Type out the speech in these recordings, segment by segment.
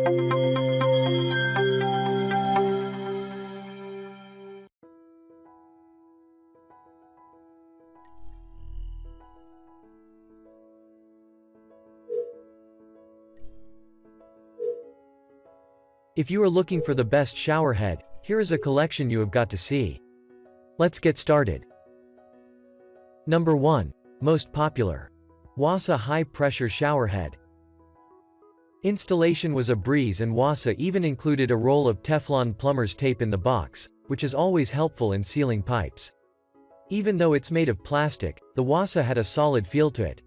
If you are looking for the best shower head, here is a collection you have got to see. Let's get started. Number 1. Most popular. Wassa High-Pressure Shower Head. Installation was a breeze, and Wassa even included a roll of Teflon plumber's tape in the box, which is always helpful in sealing pipes. Even though it's made of plastic, the Wassa had a solid feel to it.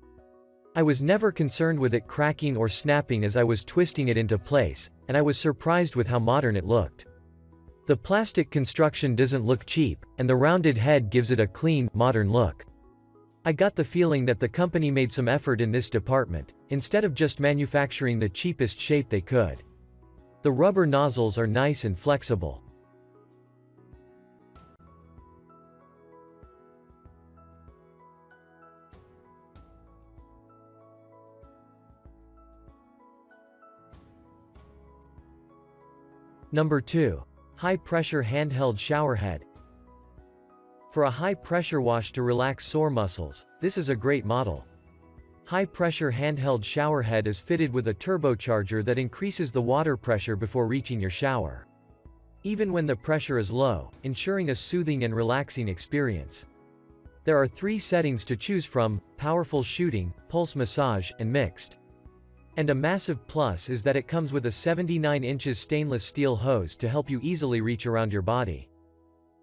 I was never concerned with it cracking or snapping as I was twisting it into place, and I was surprised with how modern it looked. The plastic construction doesn't look cheap, and the rounded head gives it a clean, modern look. I got the feeling that the company made some effort in this department, instead of just manufacturing the cheapest shape they could. The rubber nozzles are nice and flexible. Number 2. High-Pressure Handheld Shower Head. For a high-pressure wash to relax sore muscles, this is a great model. High-Pressure Handheld Shower Head is fitted with a turbocharger that increases the water pressure before reaching your shower, even when the pressure is low, ensuring a soothing and relaxing experience. There are 3 settings to choose from: powerful shooting, pulse massage, and mixed. And a massive plus is that it comes with a 79 inches stainless steel hose to help you easily reach around your body.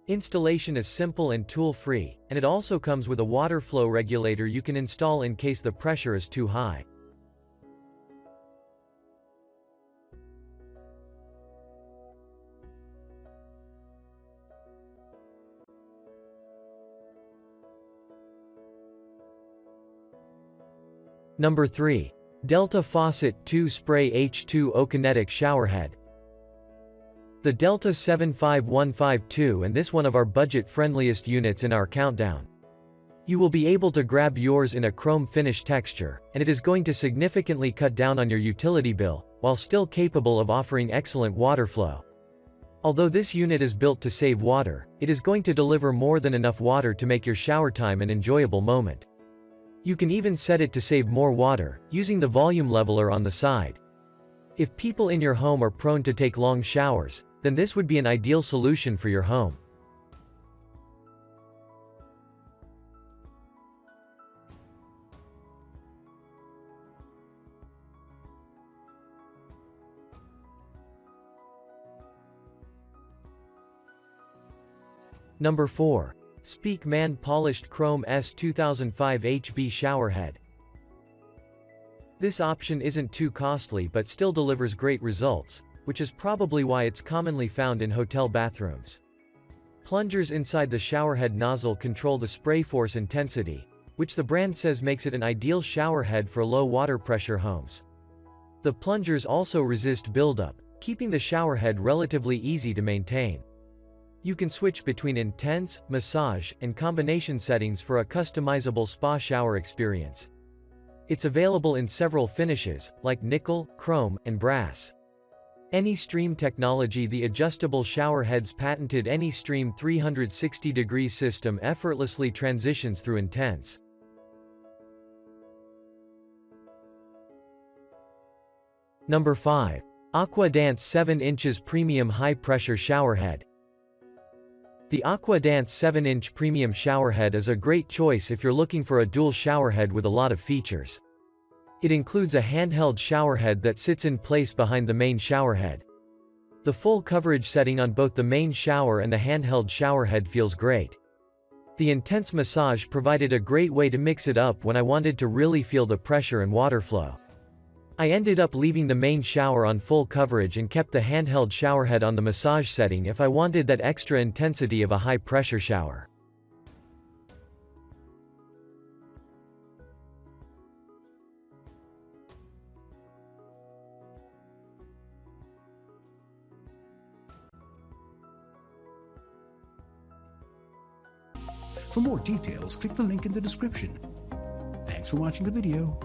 Installation is simple and tool-free, and it also comes with a water flow regulator you can install in case the pressure is too high. Number 3. Delta Faucet 2 Spray H2O Kinetic Shower Head. The Delta 75152 and this one of our budget-friendliest units in our countdown. You will be able to grab yours in a chrome finish texture, and it is going to significantly cut down on your utility bill, while still capable of offering excellent water flow. Although this unit is built to save water, it is going to deliver more than enough water to make your shower time an enjoyable moment. You can even set it to save more water, using the volume leveler on the side. If people in your home are prone to take long showers, then this would be an ideal solution for your home. Number 4. Speakman Polished Chrome S 2005 HB Shower Head. This option isn't too costly but still delivers great results, which is probably why it's commonly found in hotel bathrooms. Plungers inside the showerhead nozzle control the spray force intensity, which the brand says makes it an ideal shower head for low water pressure homes. The plungers also resist buildup, keeping the shower head relatively easy to maintain. You can switch between intense, massage, and combination settings for a customizable spa shower experience. It's available in several finishes, like nickel, chrome, and brass. AnyStream technology. The adjustable shower head's patented AnyStream 360-degree system effortlessly transitions through intense. Number 5. AquaDance 7 inches Premium High-Pressure Shower Head. The AquaDance 7-inch Premium Shower Head is a great choice if you're looking for a dual shower head with a lot of features. It includes a handheld shower head that sits in place behind the main shower head. The full coverage setting on both the main shower and the handheld shower head feels great. The intense massage provided a great way to mix it up when I wanted to really feel the pressure and water flow. I ended up leaving the main shower on full coverage and kept the handheld shower head on the massage setting if I wanted that extra intensity of a high-pressure shower. For more details, click the link in the description. Thanks for watching the video.